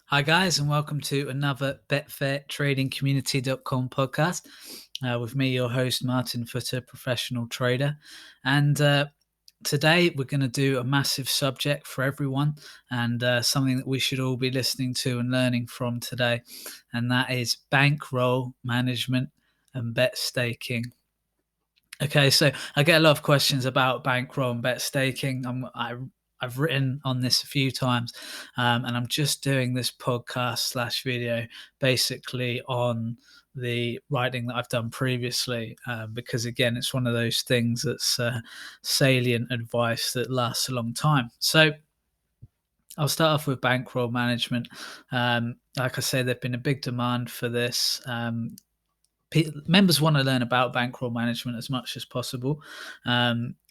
Hi, guys, and welcome to another Betfair Trading Community.com podcast with me, your host, Martin Footer, professional trader. And today we're going to do a massive subject for everyone and something that we should all be listening to and learning from today. And that is bankroll management and bet staking. Okay, so I get a lot of questions about bankroll and bet staking. I've written on this a few times, and I'm just doing this podcast slash video basically on the writing that I've done previously, because again, it's one of those things that's salient advice that lasts a long time. So I'll start off with bankroll management. Like I said, there's been a big demand for this. Members want to learn about bankroll management as much as possible.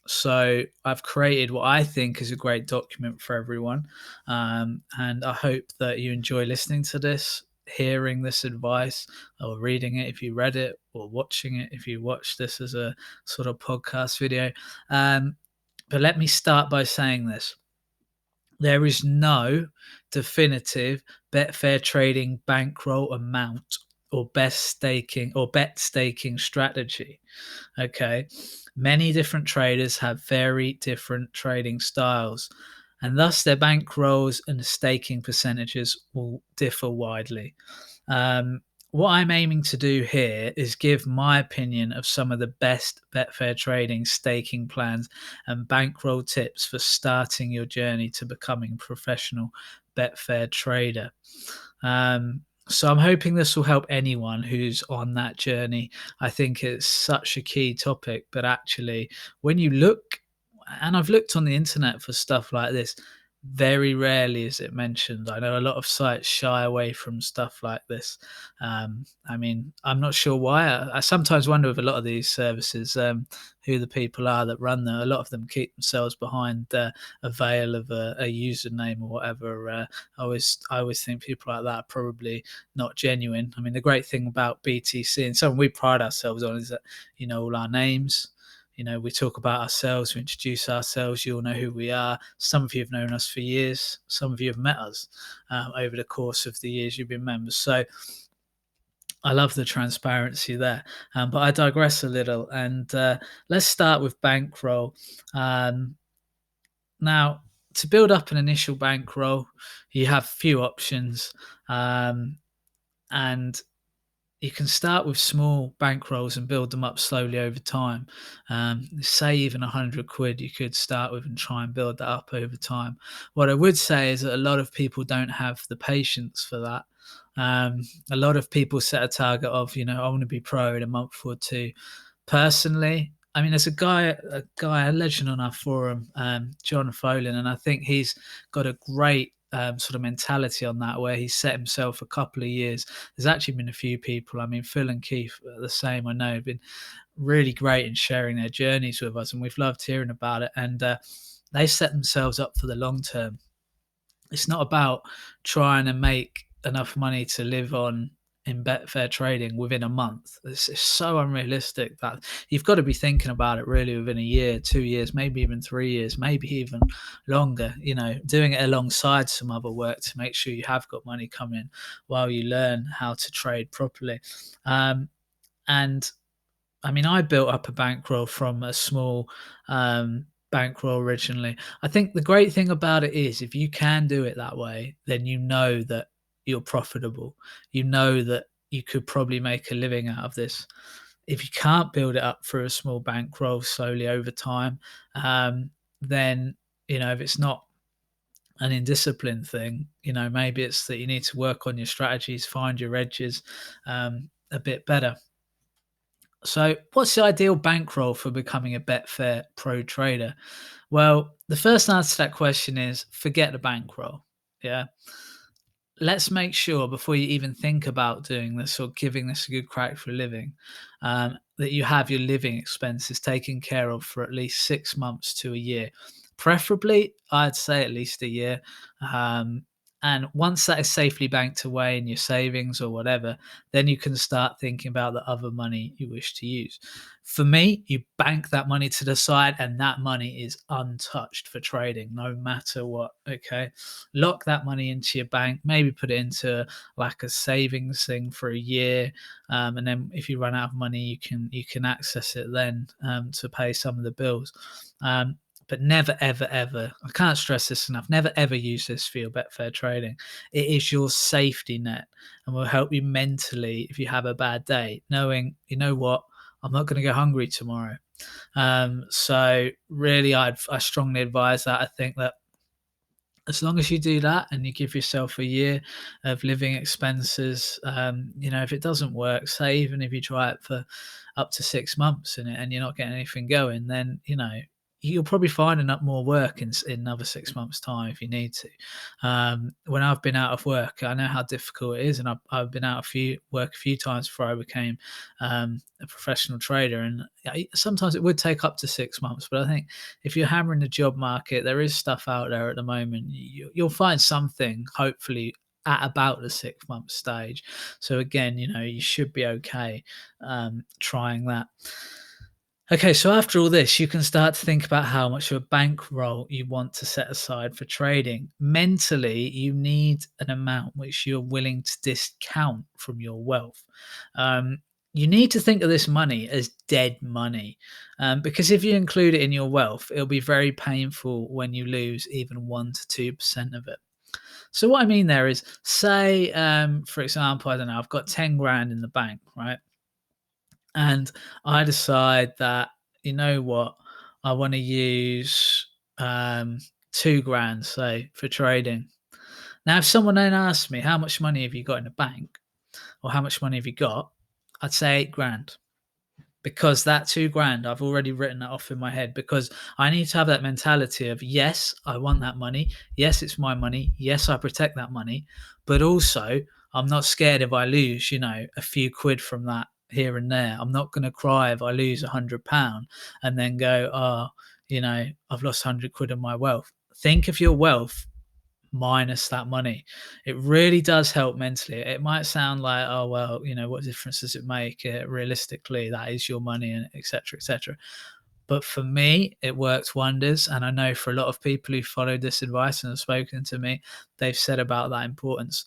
So I've created what I think is a great document for everyone. And I hope that you enjoy listening to this, hearing this advice, or reading it if you read it, or watching it if you watch this as a sort of podcast video. But let me start by saying this. There is no definitive Betfair Trading bankroll amount or bet staking strategy. Okay. Many different traders have very different trading styles, and thus their bankrolls and staking percentages will differ widely. Um, what I'm aiming to do here is give my opinion of some of the best Betfair Trading staking plans and bankroll tips for starting your journey to becoming a professional Betfair trader. So I'm hoping this will help anyone who's on that journey. I think it's such a key topic, but actually, when you look, and I've looked on the internet for stuff like this, very rarely is it mentioned. I know a lot of sites shy away from stuff like this. I mean, I'm not sure why. I sometimes wonder with a lot of these services who the people are that run them. A lot of them keep themselves behind a veil of a username or whatever. I always think people like that are probably not genuine. I mean, the great thing about BTC and something we pride ourselves on is that all our names. We talk about ourselves, we introduce ourselves, you all know who we are. Some of you have known us for years, some of you have met us over the course of the years you've been members. So I love the transparency there. But I digress a little, and let's start with bankroll. Now, to build up an initial bankroll, you have a few options, and you can start with small bankrolls and build them up slowly over time. Say even 100 quid you could start with and try and build that up over time. What I would say is that a lot of people don't have the patience for that. A lot of people set a target of, I want to be pro in a month or two. Personally, I mean, there's a legend on our forum, John Folin, and I think he's got a great sort of mentality on that, where he set himself a couple of years. There's actually been a few people. I mean, Phil and Keith are the same. I know have been really great in sharing their journeys with us, and we've loved hearing about it. And they set themselves up for the long term. It's not about trying to make enough money to live on in Betfair Trading within a month. It's so unrealistic that you've got to be thinking about it really within a year, 2 years, maybe even 3 years, maybe even longer, doing it alongside some other work to make sure you have got money coming in while you learn how to trade properly. And I mean, I built up a bankroll from a small bankroll originally. I think the great thing about it is if you can do it that way, then you know that you're profitable. You know that you could probably make a living out of this. If you can't build it up through a small bankroll slowly over time, then if it's not an indisciplined thing, maybe it's that you need to work on your strategies, find your edges a bit better. So, what's the ideal bankroll for becoming a Betfair pro trader? Well, the first answer to that question is forget the bankroll. Yeah. Let's make sure before you even think about doing this or giving this a good crack for a living, that you have your living expenses taken care of for at least 6 months to a year. Preferably, I'd say at least a year. And once that is safely banked away in your savings or whatever, then you can start thinking about the other money you wish to use. For me, you bank that money to the side, and that money is untouched for trading, no matter what. Okay. Lock that money into your bank, maybe put it into like a savings thing for a year. And then if you run out of money, you can access it then to pay some of the bills. But never, ever, ever, I can't stress this enough, never, ever use this for your Betfair trading. It is your safety net and will help you mentally if you have a bad day, knowing, you know what, I'm not going to go hungry tomorrow. So really, I strongly advise that. I think that as long as you do that and you give yourself a year of living expenses, if it doesn't work, say even if you try it for up to 6 months and you're not getting anything going, then you'll probably find enough more work in another 6 months' time if you need to. When I've been out of work, I know how difficult it is, and I've been out of work a few times before I became a professional trader, and sometimes it would take up to 6 months. But I think if you're hammering the job market, there is stuff out there at the moment. You'll find something, hopefully, at about the 6 month stage. So again, you should be okay trying that. Okay, so after all this, you can start to think about how much of a bankroll you want to set aside for trading. Mentally, you need an amount which you're willing to discount from your wealth. You need to think of this money as dead money, because if you include it in your wealth, it'll be very painful when you lose even 1 to 2% of it. So what I mean there is, say, for example, I don't know, I've got 10 grand in the bank, right? And I decide that, you know what, I want to use 2 grand, say, for trading. Now, if someone then asks me, how much money have you got in the bank, or how much money have you got, I'd say 8 grand, because that 2 grand, I've already written that off in my head, because I need to have that mentality of, yes, I want that money. Yes, it's my money. Yes, I protect that money. But also, I'm not scared if I lose, a few quid from that here and there. I'm not going to cry if I lose £100 and then go, oh, I've lost 100 quid of my wealth. Think of your wealth minus that money. It really does help mentally. It might sound like, oh well, what difference does it make? Realistically, that is your money, and etc. etc. But for me, it works wonders, and I know for a lot of people who followed this advice and have spoken to me, they've said about that importance.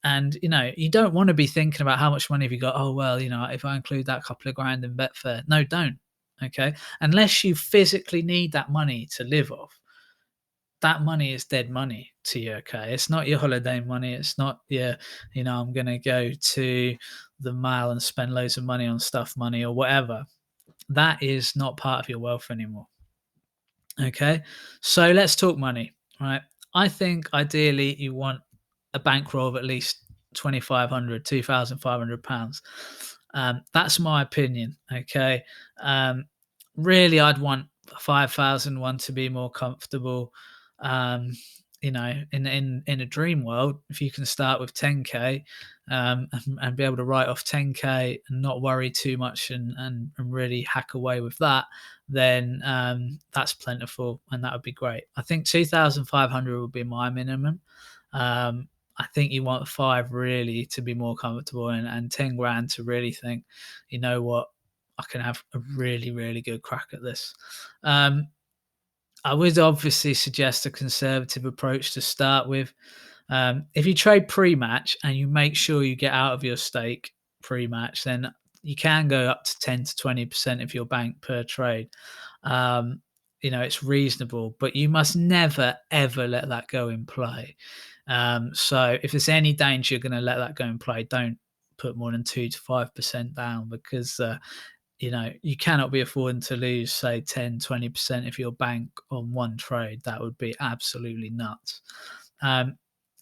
And you don't want to be thinking about how much money have you got. Oh well, if I include that couple of grand in Betfair, no, don't. Okay, unless you physically need that money to live off, that money is dead money to you. Okay, it's not your holiday money. It's not your, I'm gonna go to the mall and spend loads of money on stuff money or whatever. That is not part of your wealth anymore. Okay, so let's talk money. Right, I think ideally you want a bankroll of at least 2,500, £2,500. That's my opinion. Okay, um, really, I'd want 5,000 one to be more comfortable. Um, in a dream world, if you can start with 10k, and be able to write off 10k and not worry too much, and really hack away with that, then that's plentiful, and that would be great. I think 2,500 would be my minimum. I think you want five really to be more comfortable, and 10 grand to really think, you know what, I can have a really, really good crack at this. I would obviously suggest a conservative approach to start with. If you trade pre-match and you make sure you get out of your stake pre-match, then you can go up to 10 to 20% of your bank per trade. It's reasonable, but you must never, ever let that go in play. So if there's any danger you're going to let that go in play, don't put more than 2 to 5% down, because you cannot be affording to lose, say, 10, 20% of your bank on one trade. That would be absolutely nuts.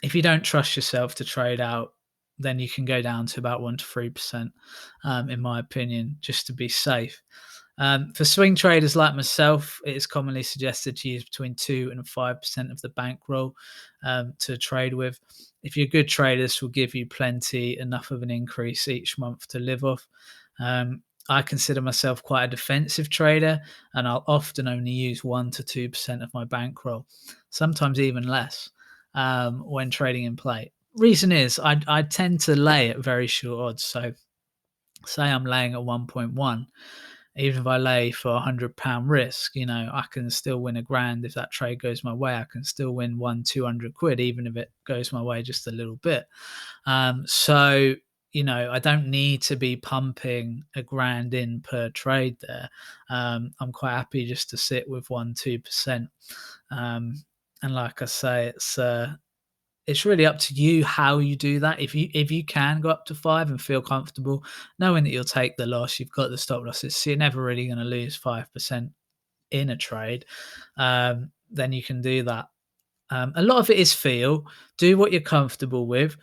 If you don't trust yourself to trade out, then you can go down to about 1 to 3%, in my opinion, just to be safe. For swing traders like myself, it is commonly suggested to use between 2 and 5% of the bankroll to trade with. If you're a good trader, this will give you enough of an increase each month to live off. I consider myself quite a defensive trader, and I'll often only use 1 to 2% of my bankroll, sometimes even less. when trading in play. Reason is I tend to lay at very short odds. So say I'm laying at 1.1, even if I lay for £100 risk, I can still win £1,000 if that trade goes my way. I can still win 200 quid, even if it goes my way just a little bit. So I don't need to be pumping £1,000 in per trade there. I'm quite happy just to sit with 1-2%. And like I say, it's really up to you how you do that. If you can go up to 5 and feel comfortable, knowing that you'll take the loss, you've got the stop losses, so you're never really going to lose 5% in a trade, then you can do that. A lot of it is feel. Do what you're comfortable with.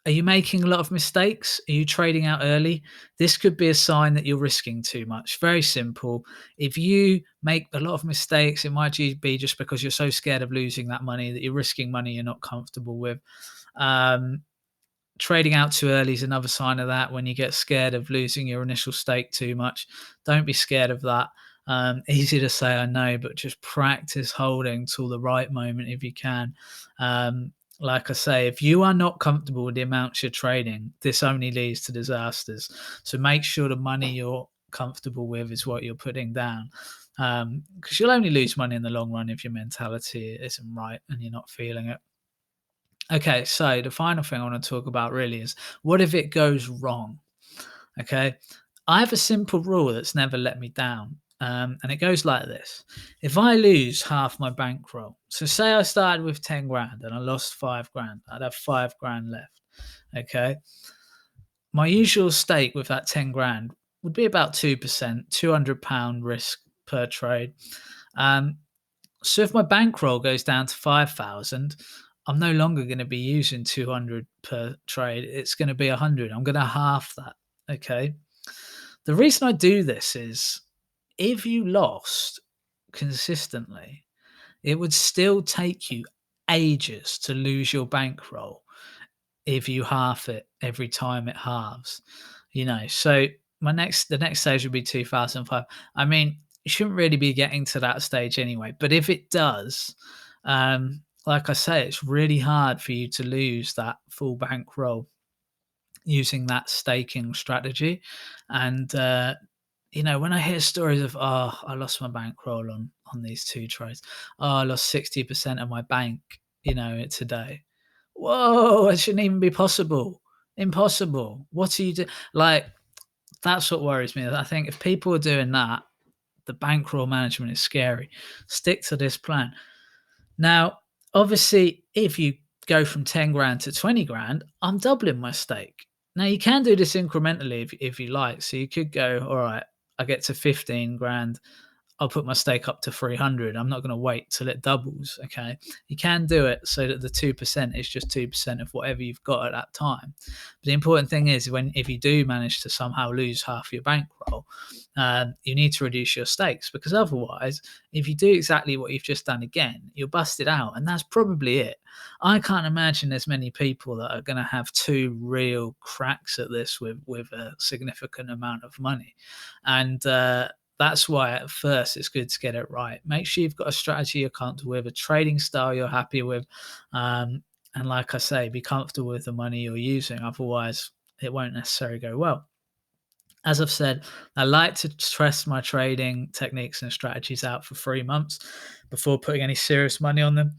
Are you making a lot of mistakes? Are you trading out early? This could be a sign that you're risking too much. Very simple. If you make a lot of mistakes, it might be just because you're so scared of losing that money that you're risking money you're not comfortable with. Um, Trading out too early is another sign of that. When you get scared of losing your initial stake too much, don't be scared of that. Easy to say, I know, but just practice holding till the right moment if you can. Like I say, if you are not comfortable with the amounts you're trading, this only leads to disasters. So make sure the money you're comfortable with is what you're putting down, because you'll only lose money in the long run if your mentality isn't right and you're not feeling it. Okay, so the final thing I want to talk about really is, what if it goes wrong? Okay, I have a simple rule that's never let me down. And it goes like this: if I lose half my bankroll, so say I started with 10 grand and I lost 5 grand, I'd have 5 grand left. Okay, my usual stake with that 10 grand would be about 2%, £200 risk per trade. Um, so if my bankroll goes down to 5,000, I'm no longer going to be using 200 per trade. It's going to be 100. I'm going to half that. Okay. The reason I do this is, if you lost consistently, it would still take you ages to lose your bankroll if you half it every time it halves. So the next stage would be 2005. I mean, you shouldn't really be getting to that stage anyway, but if it does, like I say, it's really hard for you to lose that full bankroll using that staking strategy. And when I hear stories of, oh, I lost my bankroll on these two trades, oh, I lost 60% of my bank, today. Whoa, it shouldn't even be possible. Impossible. What are you doing? Like, that's what worries me. I think if people are doing that, the bankroll management is scary. Stick to this plan. Now, obviously, if you go from 10 grand to 20 grand, I'm doubling my stake. Now, you can do this incrementally if you like. So you could go, all right, I get to 15 grand, I'll put my stake up to 300. I'm not going to wait till it doubles. Okay. You can do it so that the 2% is just 2% of whatever you've got at that time. But the important thing is, if you do manage to somehow lose half your bankroll, you need to reduce your stakes, because otherwise, if you do exactly what you've just done again, you'll bust it out. And that's probably it. I can't imagine there's many people that are going to have two real cracks at this with a significant amount of money. And, that's why at first it's good to get it right. Make sure you've got a strategy you're comfortable with, a trading style you're happy with. And like I say, be comfortable with the money you're using. Otherwise, it won't necessarily go well. As I've said, I like to test my trading techniques and strategies out for 3 months before putting any serious money on them.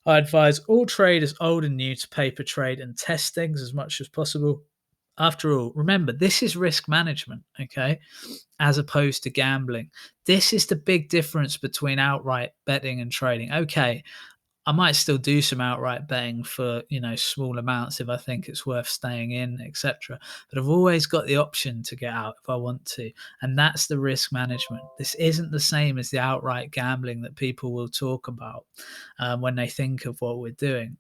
I advise all traders, old and new, to paper trade and test things as much as possible. After all, remember, this is risk management, okay, as opposed to gambling. This is the big difference between outright betting and trading. Okay, I might still do some outright betting for, small amounts if I think it's worth staying in, etc. But I've always got the option to get out if I want to. And that's the risk management. This isn't the same as the outright gambling that people will talk about when they think of what we're doing.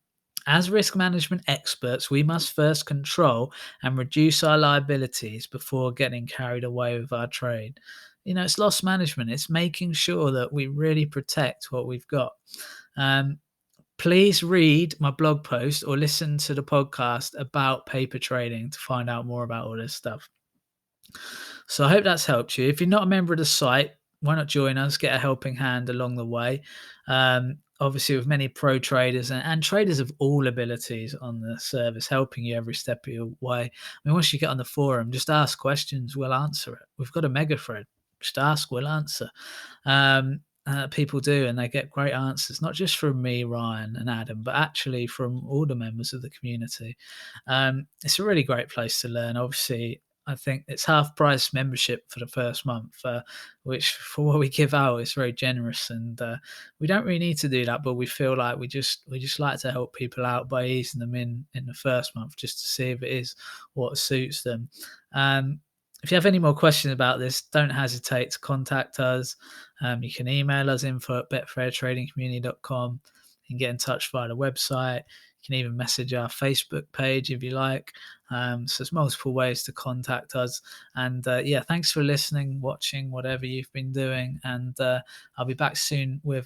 As risk management experts, we must first control and reduce our liabilities before getting carried away with our trade. It's loss management. It's making sure that we really protect what we've got. Please read my blog post or listen to the podcast about paper trading to find out more about all this stuff. So I hope that's helped you. If you're not a member of the site, why not join us, get a helping hand along the way. obviously with many pro traders and traders of all abilities on the service, helping you every step of your way. I mean, once you get on the forum, just ask questions, we'll answer it. We've got a mega thread. Just ask, we'll answer. People do, and they get great answers, not just from me, Ryan, and Adam, but actually from all the members of the community. It's a really great place to learn. Obviously, I think it's half price membership for the first month, which for what we give out is very generous, and we don't really need to do that, but we feel like we just like to help people out by easing them in the first month, just to see if it is what suits them. Um, if you have any more questions about this, don't hesitate to contact us. You can email us info@betfairtradingcommunity.com. You can get in touch via the website. You can even message our Facebook page if you like. So there's multiple ways to contact us. And yeah, thanks for listening, watching, whatever you've been doing. And I'll be back soon with